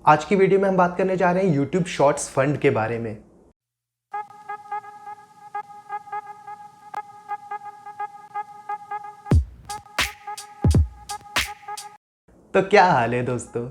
आज की वीडियो में हम बात करने जा रहे हैं यूट्यूब शॉर्ट्स फंड के बारे में। तो क्या हाल है दोस्तों,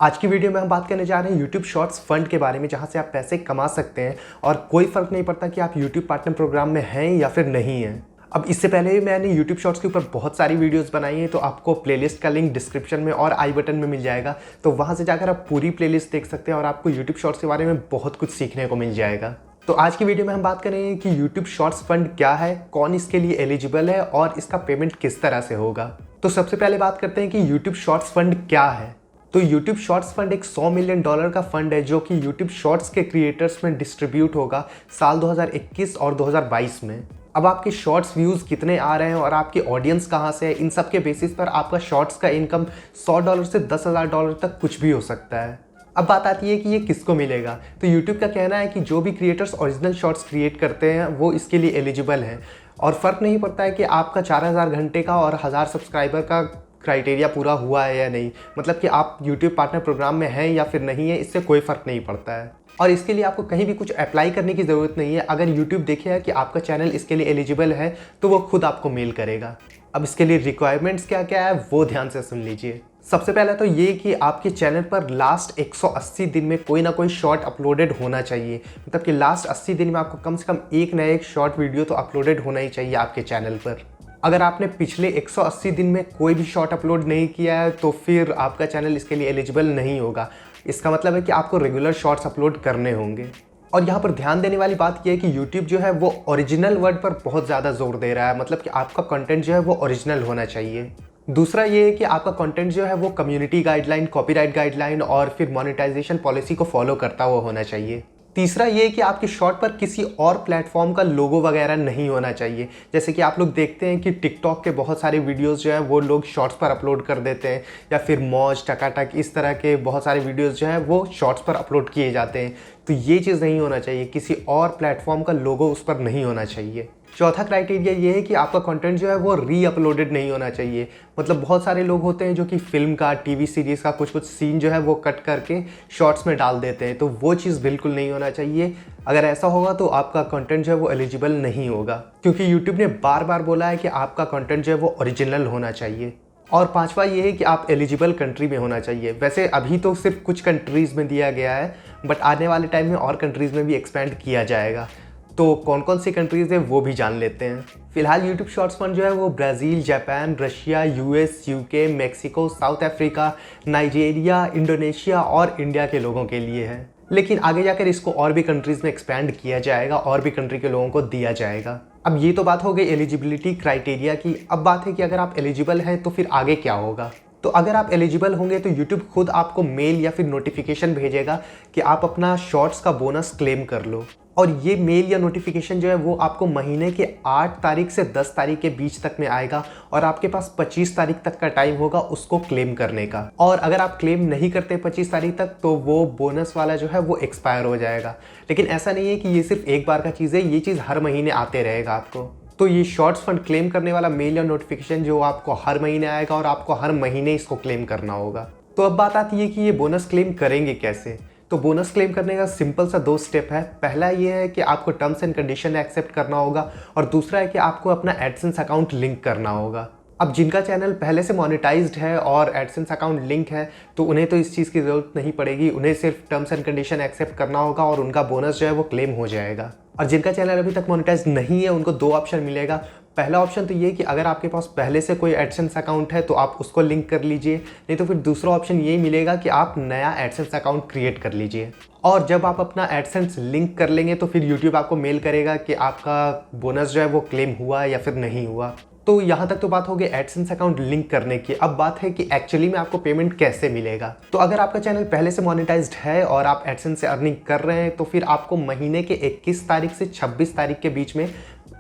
आज की वीडियो में हम बात करने जा रहे हैं यूट्यूब शॉर्ट्स फंड के बारे में, जहां से आप पैसे कमा सकते हैं और कोई फ़र्क नहीं पड़ता कि आप यूट्यूब पार्टनर प्रोग्राम में हैं या फिर नहीं हैं। अब इससे पहले भी मैंने यूट्यूब शॉर्ट्स के ऊपर बहुत सारी वीडियोस बनाई हैं, तो आपको प्लेलिस्ट का लिंक डिस्क्रिप्शन में और आई बटन में मिल जाएगा, तो वहां से जाकर आप पूरी प्लेलिस्ट देख सकते हैं और आपको यूट्यूब शॉर्ट्स के बारे में बहुत कुछ सीखने को मिल जाएगा। तो आज की वीडियो में हम बात करेंगे कि यूट्यूब शॉर्ट्स फंड क्या है, कौन इसके लिए एलिजिबल है और इसका पेमेंट किस तरह से होगा। तो सबसे पहले बात करते हैं कि यूट्यूब शॉर्ट्स फंड क्या है। तो यूट्यूब शॉर्ट्स फंड एक $100 मिलियन का फंड है जो कि यूट्यूब शॉर्ट्स के क्रिएटर्स में डिस्ट्रीब्यूट होगा साल 2021 और 2022 में। अब आपके शॉर्ट्स व्यूज़ कितने आ रहे हैं और आपकी ऑडियंस कहाँ से है, इन सब के बेसिस पर आपका शॉर्ट्स का इनकम $100 से $10,000 तक कुछ भी हो सकता है। अब बात आती है कि ये किसको मिलेगा। तो यूट्यूब का कहना है कि जो भी क्रिएटर्स ओरिजिनल शॉर्ट्स क्रिएट करते हैं वो इसके लिए एलिजिबल हैं और फ़र्क नहीं पड़ता है कि आपका 4000 घंटे का और 1000 सब्सक्राइबर का क्राइटेरिया पूरा हुआ है या नहीं, मतलब कि आप यूट्यूब पार्टनर प्रोग्राम में हैं या फिर नहीं है, इससे कोई फ़र्क नहीं पड़ता है। और इसके लिए आपको कहीं भी कुछ अप्लाई करने की ज़रूरत नहीं है। अगर यूट्यूब देखेगा कि आपका चैनल इसके लिए एलिजिबल है तो वो खुद आपको मेल करेगा। अब इसके लिए रिक्वायरमेंट्स क्या क्या है वो ध्यान से सुन लीजिए। सबसे पहले तो ये कि आपके चैनल पर लास्ट 180 दिन में कोई ना कोई शॉर्ट अपलोडेड होना चाहिए, मतलब कि लास्ट 80 दिन में आपको कम से कम एक ना एक शॉर्ट वीडियो तो अपलोडेड होना ही चाहिए आपके चैनल पर। अगर आपने पिछले 180 दिन में कोई भी शॉर्ट अपलोड नहीं किया है तो फिर आपका चैनल इसके लिए एलिजिबल नहीं होगा। इसका मतलब है कि आपको रेगुलर शॉर्ट्स अपलोड करने होंगे। और यहाँ पर ध्यान देने वाली बात यह है कि यूट्यूब जो है वो ओरिजिनल वर्ड पर बहुत ज़्यादा जोर दे रहा है, मतलब कि आपका कंटेंट जो है वो ओरिजिनल होना चाहिए। दूसरा ये है कि आपका कंटेंट जो है वो कम्युनिटी गाइडलाइन, कॉपीराइट गाइडलाइन और फिर मोनेटाइजेशन पॉलिसी को फॉलो करता हुआ होना चाहिए। तीसरा ये कि आपके शॉर्ट पर किसी और प्लेटफॉर्म का लोगो वगैरह नहीं होना चाहिए। जैसे कि आप लोग देखते हैं कि टिकटॉक के बहुत सारे वीडियोस जो है वो लोग शॉर्ट्स पर अपलोड कर देते हैं, या फिर मौज, टकाटक, इस तरह के बहुत सारे वीडियोस जो हैं वो शॉर्ट्स पर अपलोड किए जाते हैं। तो ये चीज़ नहीं होना चाहिए, किसी और प्लेटफॉर्म का लोगो उस पर नहीं होना चाहिए। चौथा क्राइटेरिया ये है कि आपका कंटेंट जो है वो री अपलोडेड नहीं होना चाहिए। मतलब बहुत सारे लोग होते हैं जो कि फिल्म का, टीवी सीरीज़ का कुछ सीन जो है वो कट करके शॉर्ट्स में डाल देते हैं, तो वो चीज़ बिल्कुल नहीं होना चाहिए। अगर ऐसा होगा तो आपका कंटेंट जो है वो एलिजिबल नहीं होगा, क्योंकि यूट्यूब ने बार बार बोला है कि आपका कंटेंट जो है वो ओरिजिनल होना चाहिए। और पांचवा ये है कि आप एलिजिबल कंट्री में होना चाहिए। वैसे अभी तो सिर्फ कुछ कंट्रीज़ में दिया गया है, बट आने वाले टाइम में और कंट्रीज़ में भी एक्सपेंड किया जाएगा। तो कौन कौन सी कंट्रीज़ है वो भी जान लेते हैं। फिलहाल यूट्यूब शॉर्ट्स फंड जो है वो Brazil, Japan, Russia, US, UK, Mexico, south Africa, Nigeria, Indonesia और इंडिया के लोगों के लिए है। लेकिन आगे जाकर इसको और भी कंट्रीज़ में एक्सपेंड किया जाएगा और भी कंट्री के लोगों को दिया जाएगा। अब ये तो बात हो गई एलिजिबिलिटी क्राइटेरिया की। अब बात है कि अगर आप एलिजिबल हैं तो फिर आगे क्या होगा। तो अगर आप एलिजिबल होंगे तो यूट्यूब खुद आपको मेल या फिर नोटिफिकेशन भेजेगा कि आप अपना शॉर्ट्स का बोनस क्लेम कर लो। और ये मेल या नोटिफिकेशन जो है वो आपको महीने के 8 तारीख से 10 तारीख के बीच तक में आएगा और आपके पास 25 तारीख तक का टाइम होगा उसको क्लेम करने का। और अगर आप क्लेम नहीं करते 25 तारीख तक तो वो बोनस वाला जो है वो एक्सपायर हो जाएगा। लेकिन ऐसा नहीं है कि ये सिर्फ एक बार का चीज़ है, ये चीज़ हर महीने आते रहेगा आपको। तो ये शॉर्ट्स फंड क्लेम करने वाला मेल या नोटिफिकेशन जो आपको हर महीने आएगा और आपको हर महीने इसको क्लेम करना होगा। तो अब बात आती है कि ये बोनस क्लेम करेंगे कैसे। तो बोनस क्लेम करने का सिंपल सा 2 स्टेप है। पहला ये है कि आपको टर्म्स एंड कंडीशन एक्सेप्ट करना होगा और दूसरा है कि आपको अपना एडसेंस अकाउंट लिंक करना होगा। अब जिनका चैनल पहले से मोनेटाइज्ड है और एडसेंस अकाउंट लिंक है तो उन्हें तो इस चीज़ की ज़रूरत नहीं पड़ेगी, उन्हें सिर्फ टर्म्स एंड कंडीशन एक्सेप्ट करना होगा और उनका बोनस जो है वो क्लेम हो जाएगा। और जिनका चैनल अभी तक मोनेटाइज नहीं है उनको 2 ऑप्शन मिलेगा। पहला ऑप्शन तो ये कि अगर आपके पास पहले से कोई एडसेंस अकाउंट है तो आप उसको लिंक कर लीजिए, नहीं तो फिर दूसरा ऑप्शन ये मिलेगा कि आप नया एडसेंस अकाउंट क्रिएट कर लीजिए। और जब आप अपना एडसेंस लिंक कर लेंगे तो फिर यूट्यूब आपको मेल करेगा कि आपका बोनस जो है वो क्लेम हुआ या फिर नहीं हुआ। तो यहाँ तक तो बात हो गई एडसेंस अकाउंट लिंक करने की। अब बात है कि एक्चुअली में आपको पेमेंट कैसे मिलेगा। तो अगर आपका चैनल पहले से मोनेटाइज्ड है और आप एडसेंस से अर्निंग कर रहे हैं तो फिर आपको महीने के 21 तारीख से 26 तारीख के बीच में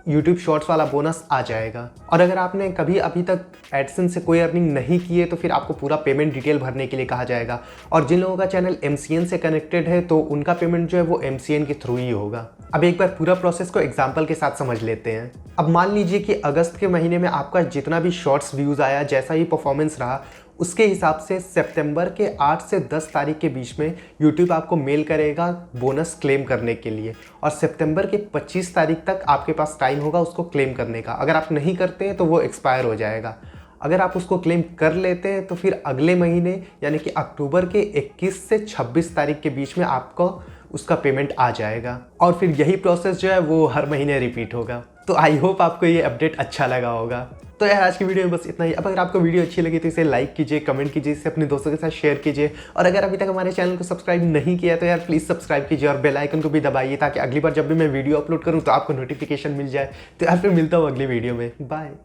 यूट्यूब शॉर्ट्स वाला बोनस आ जाएगा। और अगर आपने कभी अभी तक एडसेंस से कोई अर्निंग नहीं की है तो फिर आपको पूरा पेमेंट डिटेल भरने के लिए कहा जाएगा। और जिन लोगों का चैनल MCN से कनेक्टेड है तो उनका पेमेंट जो है वो MCN के थ्रू ही होगा। अब एक बार पूरा प्रोसेस को एग्जाम्पल के साथ समझ लेते हैं। अब मान लीजिए कि अगस्त के महीने में आपका जितना भी शॉर्ट्स व्यूज़ आया, जैसा ही परफॉर्मेंस रहा, उसके हिसाब से सितंबर के 8 से 10 तारीख के बीच में यूट्यूब आपको मेल करेगा बोनस क्लेम करने के लिए, और सितंबर के 25 तारीख तक आपके पास टाइम होगा उसको क्लेम करने का। अगर आप नहीं करते हैं तो वो एक्सपायर हो जाएगा। अगर आप उसको क्लेम कर लेते हैं तो फिर अगले महीने यानी कि अक्टूबर के 21 से 26 तारीख के बीच में आपको उसका पेमेंट आ जाएगा, और फिर यही प्रोसेस जो है वो हर महीने रिपीट होगा। तो आई होप आपको ये अपडेट अच्छा लगा होगा। तो यार आज की वीडियो में बस इतना ही। अब अगर आपको वीडियो अच्छी लगी तो इसे लाइक कीजिए, कमेंट कीजिए, इसे अपने दोस्तों के साथ शेयर कीजिए, और अगर अभी तक हमारे चैनल को सब्सक्राइब नहीं किया तो यार प्लीज़ सब्सक्राइब कीजिए और बेल आइकन को भी दबाइए, ताकि अगली बार जब भी मैं वीडियो अपलोड करूँ तो आपको नोटिफिकेशन मिल जाए। तो यार फिर मिलता हूँ अगली वीडियो में। बाय।